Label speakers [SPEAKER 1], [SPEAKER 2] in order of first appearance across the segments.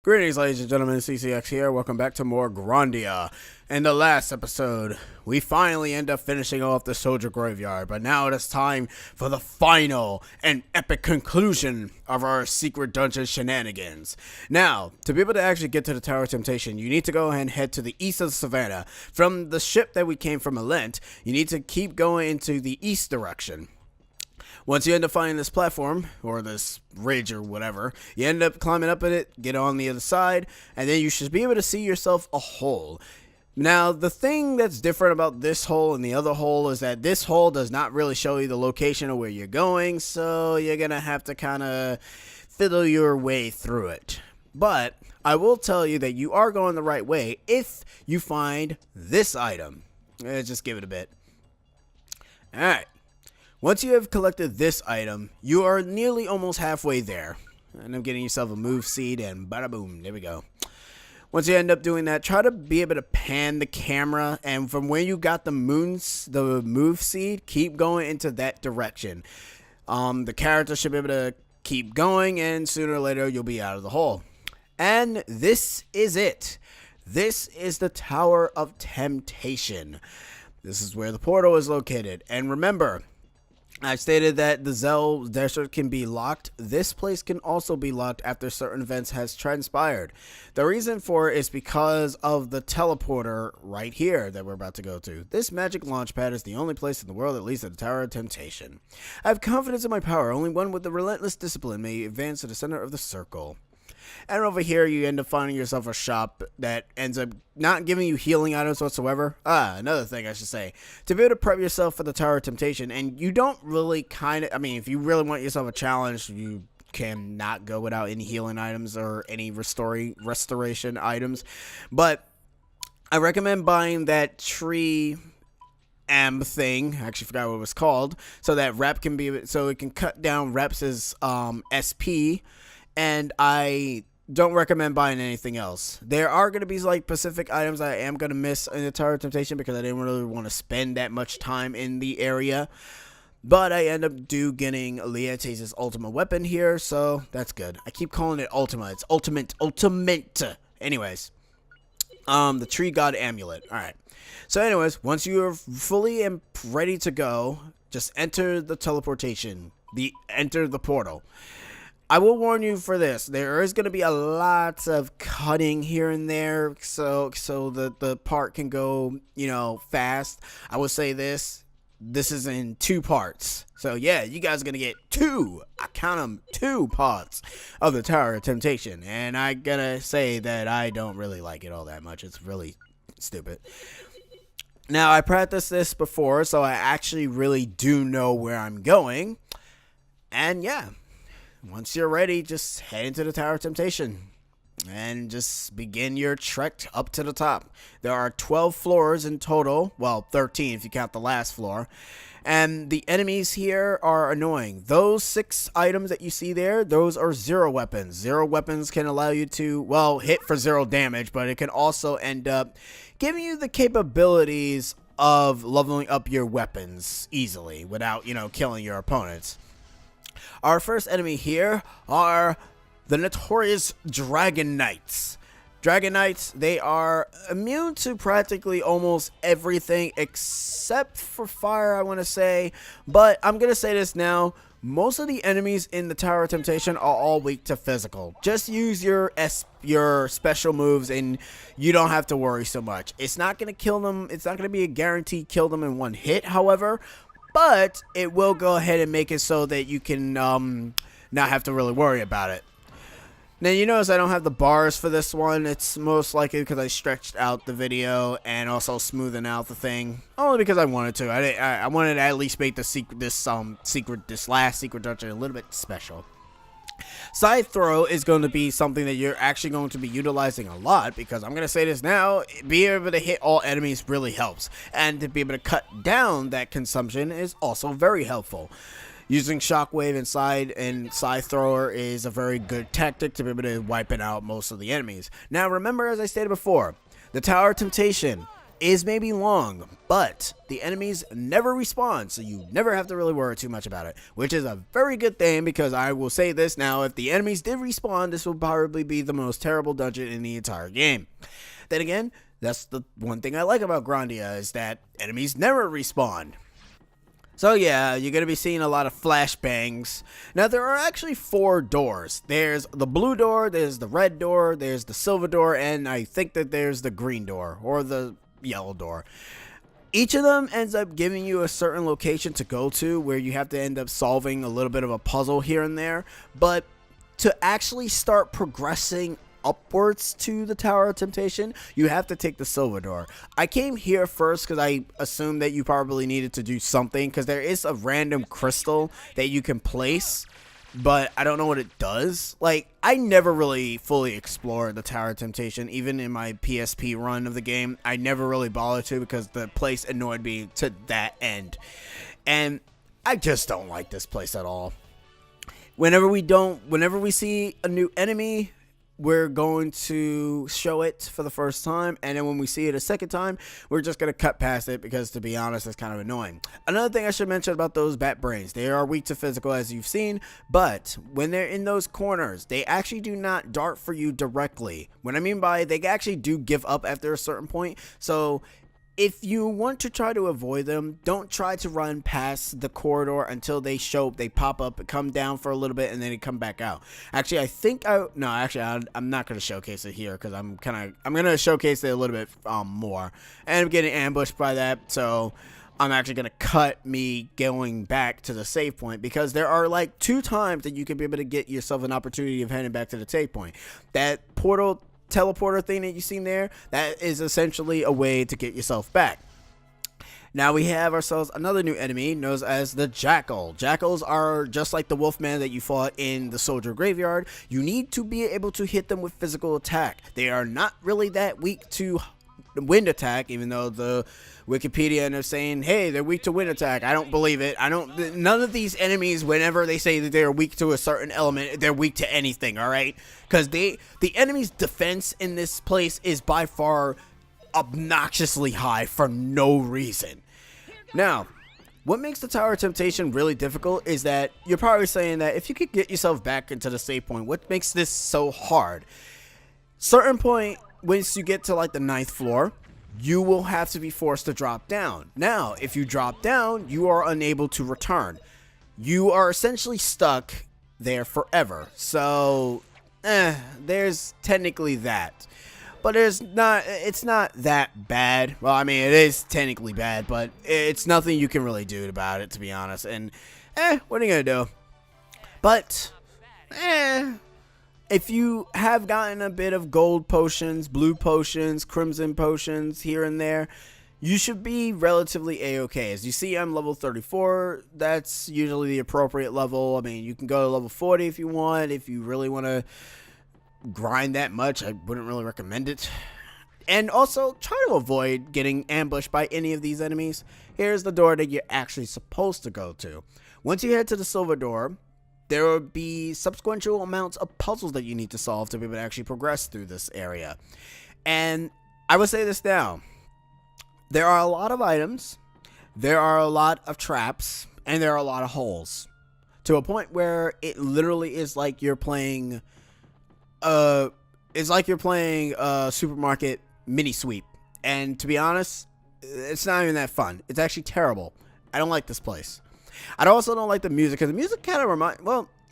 [SPEAKER 1] Greetings, ladies and gentlemen, CCX here. Welcome back to more Grandia. In the last episode, we finally end up finishing off the soldier graveyard, but now it is time for the final and epic conclusion of our secret dungeon shenanigans. Now, to be able to actually get to the Tower of Temptation, you need to go ahead and head to the east of the savannah. From the ship that we came from, Alent, you need to keep going into the east direction. Once you end up finding this platform, or this ridge or whatever, you end up climbing up it, get on the other side, and then you should be able to see yourself a hole. Now, the thing that's different about this hole and the other hole is that this hole does not really show you the location of where you're going, so you're going to have to kind of fiddle your way through it. But I will tell you that you are going the right way if you find this item. Let's just give it a bit. Alright. Once you have collected this item, you are nearly almost halfway there. And I'm getting yourself a move seed and bada boom, there we go. Once you end up doing that, try to be able to pan the camera, and from where you got the move seed, keep going into that direction. The character should be able to keep going, and sooner or later you'll be out of the hole. And this is it. This is the Tower of Temptation. This is where the portal is located. And remember, I stated that the Zell Desert can be locked. This place can also be locked after certain events has transpired. The reason for it is because of the teleporter right here that we're about to go to. This magic launch pad is the only place in the world that leads to the Tower of Temptation. I have confidence in my power. Only one with the relentless discipline may advance to the center of the circle. And over here, you end up finding yourself a shop that ends up not giving you healing items whatsoever. Another thing I should say. To be able to prep yourself for the Tower of Temptation, and you don't really if you really want yourself a challenge, you can not go without any healing items or any restoration items. But I recommend buying that tree thing. I actually forgot what it was called. So that rep can be, so it can cut down reps' SP. And I don't recommend buying anything else. There are going to be like specific items I am going to miss in the Tower of Temptation because I didn't really want to spend that much time in the area. But I end up getting Leates' ultimate weapon here, so that's good. I keep calling it Ultima. It's ultimate. Anyways, the Tree God Amulet. Alright. So anyways, once you are fully and ready to go, just enter the teleportation. Enter the portal. I will warn you for this. There is going to be a lot of cutting here and there, so the part can go, fast. I will say this is in 2 parts. So yeah, you guys are going to get 2, I count them, 2 parts of the Tower of Temptation. And I gotta say that I don't really like it all that much. It's really stupid. Now, I practiced this before, so I actually really do know where I'm going. And yeah. Once you're ready, just head into the Tower of Temptation and just begin your trek up to the top. There are 12 floors in total. Well, 13 if you count the last floor. And the enemies here are annoying. Those 6 items that you see there, those are 0 weapons. 0 weapons can allow you to, well, hit for 0 damage, but it can also end up giving you the capabilities of leveling up your weapons easily without, killing your opponents. Our first enemy here are the notorious Dragon Knights. Dragon Knights, they are immune to practically almost everything except for fire, I want to say. But I'm going to say this now. Most of the enemies in the Tower of Temptation are all weak to physical. Just use your special moves and you don't have to worry so much. It's not going to kill them. It's not going to be a guaranteed kill them in one hit, however. But it will go ahead and make it so that you can not have to really worry about it. Now, you notice I don't have the bars for this one. It's most likely because I stretched out the video and also smoothing out the thing. Only because I wanted to. I wanted to at least make this last secret dungeon a little bit special. Side throw is going to be something that you're actually going to be utilizing a lot, because I'm going to say this now, being able to hit all enemies really helps, and to be able to cut down that consumption is also very helpful. Using shockwave and side thrower is a very good tactic to be able to wipe it out most of the enemies. Now remember, as I stated before, the Tower of Temptation is maybe long, but the enemies never respawn, so you never have to really worry too much about it, which is a very good thing, because I will say this now, if the enemies did respawn, this would probably be the most terrible dungeon in the entire game. Then again, that's the one thing I like about Grandia, is that enemies never respawn. So yeah, you're going to be seeing a lot of flashbangs. Now, there are actually 4 doors. There's the blue door, there's the red door, there's the silver door, and I think that there's the green door, or the yellow door. Each of them ends up giving you a certain location to go to, where you have to end up solving a little bit of a puzzle here and there. But to actually start progressing upwards to the Tower of Temptation, you have to take the silver door. I came here first because I assumed that you probably needed to do something, because there is a random crystal that you can place, but I don't know what it does. Like, I never really fully explored the Tower of Temptation, even in my PSP run of the game. I never really bothered to, because the place annoyed me to that end, and I just don't like this place at all. Whenever we see a new enemy, we're going to show it for the first time, and then when we see it a second time, we're just going to cut past it, because to be honest, it's kind of annoying. Another thing I should mention about those bat brains, they are weak to physical, as you've seen, but when they're in those corners, they actually do not dart for you directly. What I mean by, they actually do give up after a certain point, so if you want to try to avoid them, don't try to run past the corridor until they pop up, come down for a little bit, and then they come back out. Actually, I'm not going to showcase it here, because I'm going to showcase it a little bit more. And I'm getting ambushed by that, so I'm actually going to cut me going back to the save point, because there are like 2 times that you can be able to get yourself an opportunity of heading back to the save point. That teleporter thing that you seen there, that is essentially a way to get yourself back. Now we have ourselves another new enemy known as the Jackal. Jackals are just like the Wolfman that you fought in the Soldier Graveyard. You need to be able to hit them with physical attack. They are not really that weak to wind attack, even though the Wikipedia ends up saying, hey, they're weak to wind attack. I don't believe it. None of these enemies, whenever they say that they're weak to a certain element, they're weak to anything, alright? Because the enemy's defense in this place is by far obnoxiously high for no reason. Now, what makes the Tower of Temptation really difficult is that you're probably saying that if you could get yourself back into the save point, what makes this so hard? Certain point, once you get to like the 9th floor, you will have to be forced to drop down. Now, if you drop down, you are unable to return. You are essentially stuck there forever. So, there's technically that. But it's not that bad. Well, I mean, it is technically bad, but it's nothing you can really do about it, to be honest. And, what are you gonna do? But, if you have gotten a bit of gold potions, blue potions, crimson potions here and there, you should be relatively a-okay. As you see, I'm level 34. That's usually the appropriate level. I mean, you can go to level 40 if you want. If you really want to grind that much, I wouldn't really recommend it. And also, try to avoid getting ambushed by any of these enemies. Here's the door that you're actually supposed to go to. Once you head to the silver door, there will be subsequential amounts of puzzles that you need to solve to be able to actually progress through this area. And I will say this now. There are a lot of items, there are a lot of traps, and there are a lot of holes. To a point where it literally is like you're playing supermarket mini sweep. And to be honest, it's not even that fun. It's actually terrible. I don't like this place. I also don't like the music, because the music kind of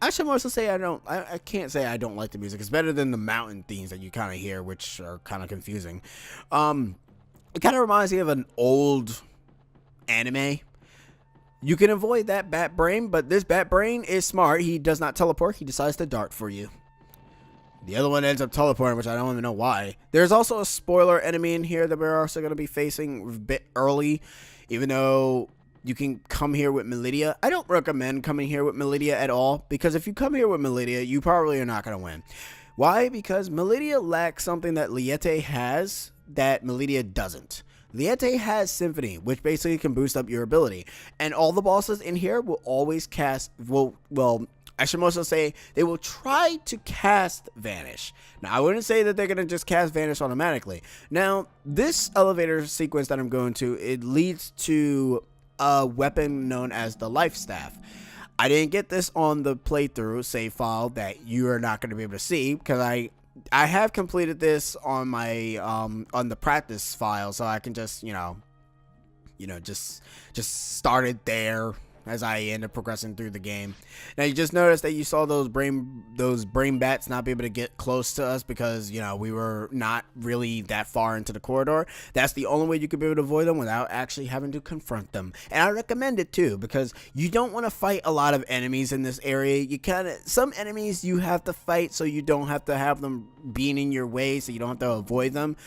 [SPEAKER 1] actually, I'm going to say I can't say I don't like the music. It's better than the mountain themes that you kind of hear, which are kind of confusing. It kind of reminds me of an old anime. You can avoid that bat brain, but this bat brain is smart. He does not teleport. He decides to dart for you. The other one ends up teleporting, which I don't even know why. There's also a spoiler enemy in here that we're also going to be facing a bit early, even though you can come here with Melidia. I don't recommend coming here with Melidia at all, because if you come here with Melidia, you probably are not going to win. Why? Because Melidia lacks something that Liete has that Melidia doesn't. Liete has Symphony, which basically can boost up your ability. And all the bosses in here will always I should also say they will try to cast Vanish. Now, I wouldn't say that they're going to just cast Vanish automatically. Now, this elevator sequence that I'm going to, it leads to a weapon known as the Life Staff. I didn't get this on the playthrough save file that you are not going to be able to see, because I have completed this on my on the practice file, so I can just just start it there as I end up progressing through the game. Now, you just noticed that you saw those brain bats not be able to get close to us because, we were not really that far into the corridor. That's the only way you could be able to avoid them without actually having to confront them. And I recommend it too, because you don't want to fight a lot of enemies in this area. Some enemies you have to fight so you don't have to have them being in your way, so you don't have to avoid them.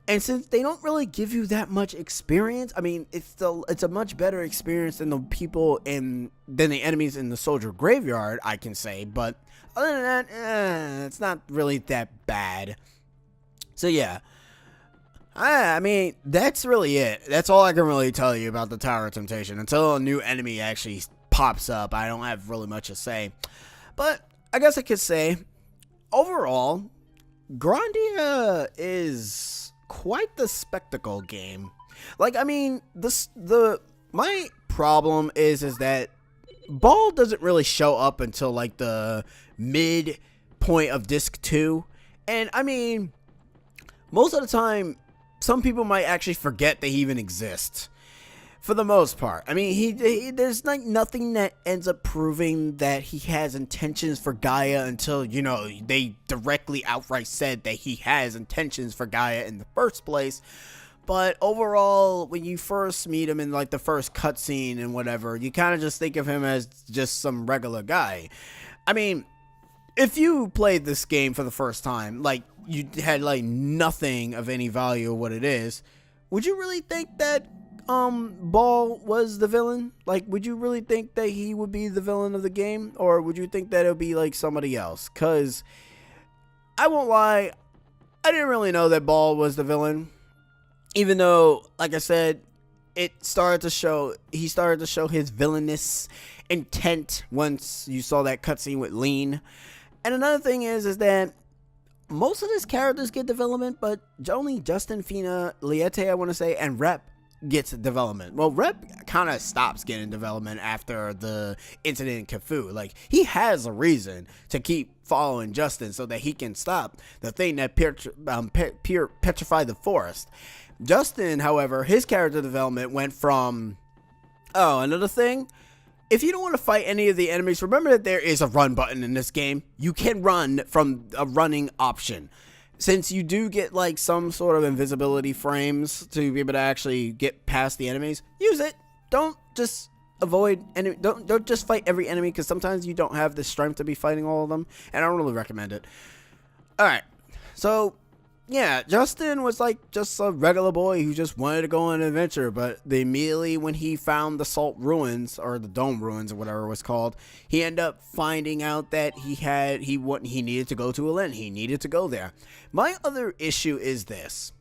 [SPEAKER 1] And since they don't really give you that much experience, I mean, it's a much better experience than than the enemies in the soldier graveyard, I can say. But other than that, it's not really that bad. So yeah, I mean, that's really it. That's all I can really tell you about the Tower of Temptation. Until a new enemy actually pops up, I don't have really much to say. But I guess I could say, overall, Grandia is quite the spectacle game. Like, I mean, my problem is that Ball doesn't really show up until like the mid point of disc 2, and I mean, most of the time some people might actually forget they even exist. For the most part, I mean, there's like nothing that ends up proving that he has intentions for Gaia until, they directly outright said that he has intentions for Gaia in the first place. But overall, when you first meet him in like the first cutscene and whatever, you kind of just think of him as just some regular guy. I mean, if you played this game for the first time, like you had like nothing of any value of what it is, would you really think that Ball was the villain? Like, would you really think that he would be the villain of the game, or would you think that it would be like somebody else? Because I won't lie, I didn't really know that Ball was the villain, even though, like I said, he started to show his villainous intent once you saw that cutscene with Lean. And another thing is that most of his characters get development, but only Justin, Fina, Liete, I want to say, and Rep gets development. Well, Rep kind of stops getting development after the incident in Cafu. Like, he has a reason to keep following Justin so that he can stop the thing that petrified the forest. Justin, however, his character development went from, another thing, if you don't want to fight any of the enemies, remember that there is a run button in this game. You can run from a running option. Since you do get like some sort of invisibility frames to be able to actually get past the enemies, use it. Don't just avoid any. Don't just fight every enemy, because sometimes you don't have the strength to be fighting all of them, and I don't really recommend it. All right, so yeah, Justin was like just a regular boy who just wanted to go on an adventure, but immediately when he found the Salt Ruins, or the Dome Ruins, or whatever it was called, he ended up finding out that he needed to go to Elen. He needed to go there. My other issue is this.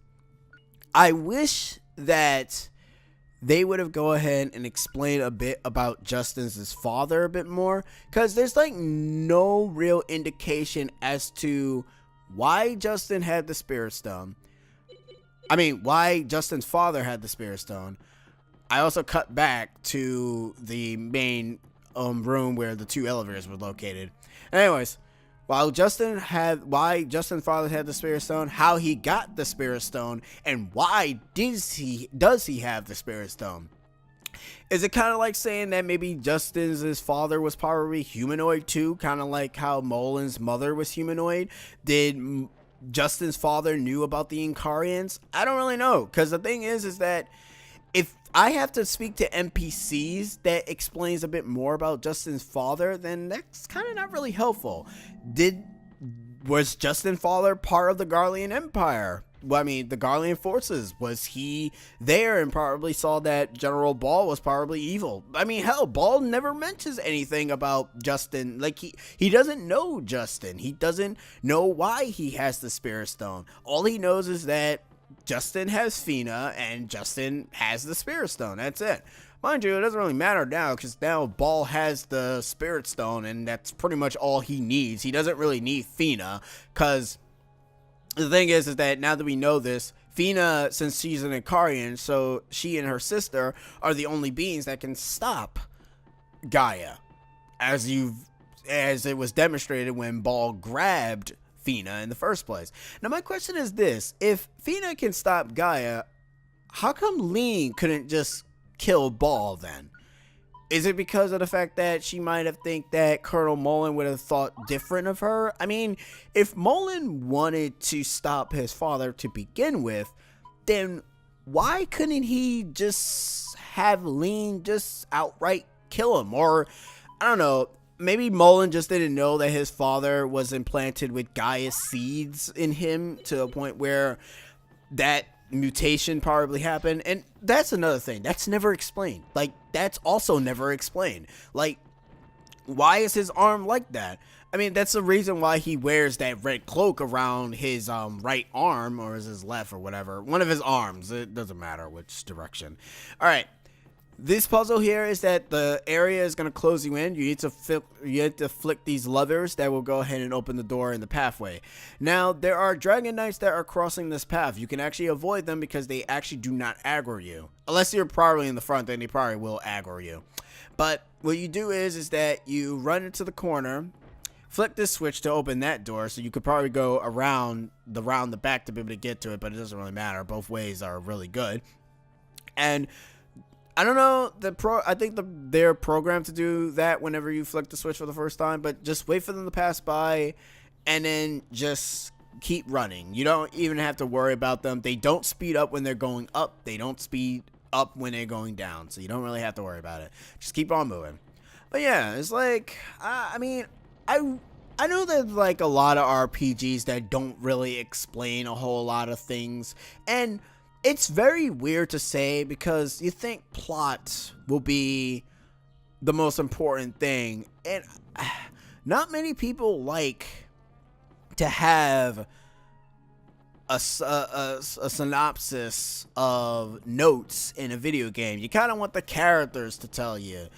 [SPEAKER 1] I wish that they would have go ahead and explain a bit about Justin's father a bit more, because there's like no real indication as to why Justin had the Spirit Stone. I mean, why Justin's father had the Spirit Stone. I also cut back to the main room where the two elevators were located. Anyways, why Justin's father had the Spirit Stone, how he got the Spirit Stone, and why does he have the Spirit Stone? Is it kind of like saying that maybe Justin's father was probably humanoid too? Kind of like how Molin's mother was humanoid? Did Justin's father knew about the Incarians? I don't really know. Because the thing is that if I have to speak to NPCs that explains a bit more about Justin's father, then that's kind of not really helpful. Was Justin's father part of the Garlean Empire? Well, I mean, the Garlean forces, was he there and probably saw that General Ball was probably evil? I mean, hell, Ball never mentions anything about Justin. Like, he doesn't know Justin. He doesn't know why he has the Spirit Stone. All he knows is that Justin has Fina and Justin has the Spirit Stone. That's it. Mind you, it doesn't really matter now because now Ball has the Spirit Stone and that's pretty much all he needs. He doesn't really need Fina because the thing is that now that we know this, Fina, since she's an Ikarian, so she and her sister are the only beings that can stop Gaia, as it was demonstrated when Ball grabbed Fina in the first place. Now my question is this: if Fina can stop Gaia, how come Lean couldn't just kill Ball then? Is it because of the fact that she might have think that Colonel Mullen would have thought different of her? I mean, if Mullen wanted to stop his father to begin with, then why couldn't he just have Lean just outright kill him? Or, I don't know, maybe Mullen just didn't know that his father was implanted with Gaia's seeds in him to a point where that mutation probably happened. And that's another thing that's never explained. Like, that's also never explained. Like, why is his arm like that? I mean, that's the reason why he wears that red cloak around his right arm, or is his left or whatever, one of his arms. It doesn't matter which direction. All right, this puzzle here is that the area is going to close you in. You need to flick these levers that will go ahead and open the door in the pathway. Now, there are Dragon Knights that are crossing this path. You can actually avoid them because they actually do not aggro you. Unless you're probably in the front, then they probably will aggro you. But what you do is that you run into the corner, flick this switch to open that door, so you could probably go around the back to be able to get to it, but it doesn't really matter. Both ways are really good. And I don't know, I think they're programmed to do that whenever you flick the switch for the first time, but just wait for them to pass by and then just keep running. You don't even have to worry about them. They don't speed up when they're going up. They don't speed up when they're going down, so you don't really have to worry about it. Just keep on moving. But yeah, it's like, I mean, I know there's like a lot of RPGs that don't really explain a whole lot of things, and it's very weird to say because you think plot will be the most important thing, and not many people like to have a synopsis of notes in a video game. You kind of want the characters to tell you.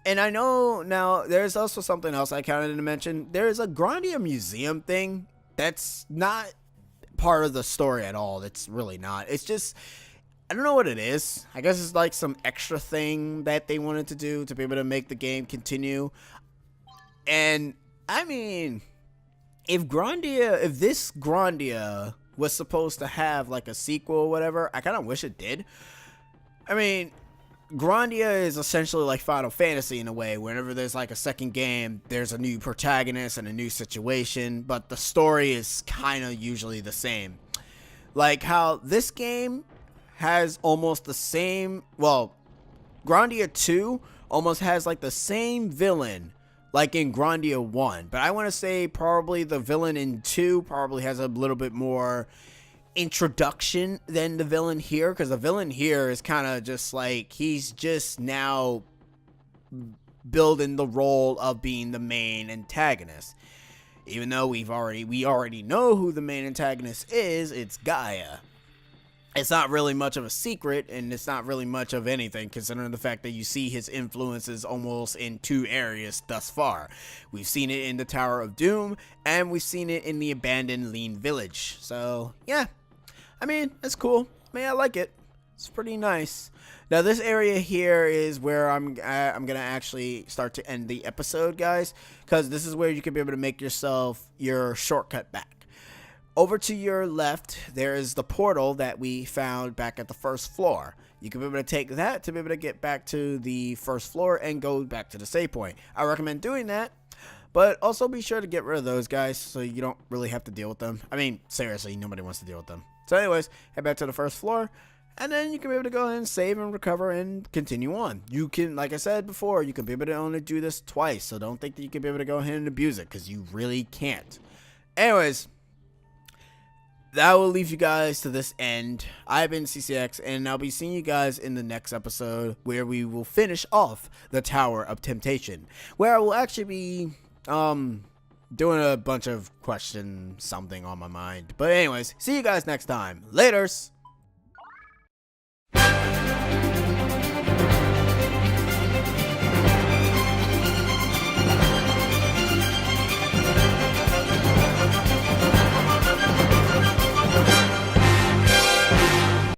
[SPEAKER 1] And I know now there's also something else I kind of didn't mention. There's a Grandia museum thing that's not part of the story at all. It's really not. It's just, I don't know what it is. I guess it's like some extra thing that they wanted to do to be able to make the game continue. And I mean, if this Grandia was supposed to have like a sequel or whatever, I kind of wish it did. I mean, Grandia is essentially like Final Fantasy in a way. Whenever there's like a second game, there's a new protagonist and a new situation, but the story is kind of usually the same. Like how this game has almost the same, well, Grandia 2 almost has like the same villain like in Grandia 1, but I want to say probably the villain in 2 probably has a little bit more introduction than the villain here, because the villain here is kind of just like, he's just now building the role of being the main antagonist, even though we already know who the main antagonist is. It's Gaia. It's not really much of a secret, and it's not really much of anything, considering the fact that you see his influences almost in 2 areas thus far. We've seen it in the Tower of Doom, and we've seen it in the abandoned Lean Village. So yeah, I mean, it's cool. I mean, I like it. It's pretty nice. Now, this area here is where I'm gonna actually start to end the episode, guys, because this is where you can be able to make yourself your shortcut back. Over to your left, there is the portal that we found back at the first floor. You can be able to take that to be able to get back to the first floor and go back to the save point. I recommend doing that, but also be sure to get rid of those guys so you don't really have to deal with them. I mean, seriously, nobody wants to deal with them. So anyways, head back to the first floor, and then you can be able to go ahead and save and recover and continue on. You can, like I said before, you can be able to only do this twice, so don't think that you can be able to go ahead and abuse it, because you really can't. Anyways, that will leave you guys to this end. I've been CCX, and I'll be seeing you guys in the next episode, where we will finish off the Tower of Temptation, where I will actually be doing a bunch of question something on my mind. But anyways, see you guys next time. Laters.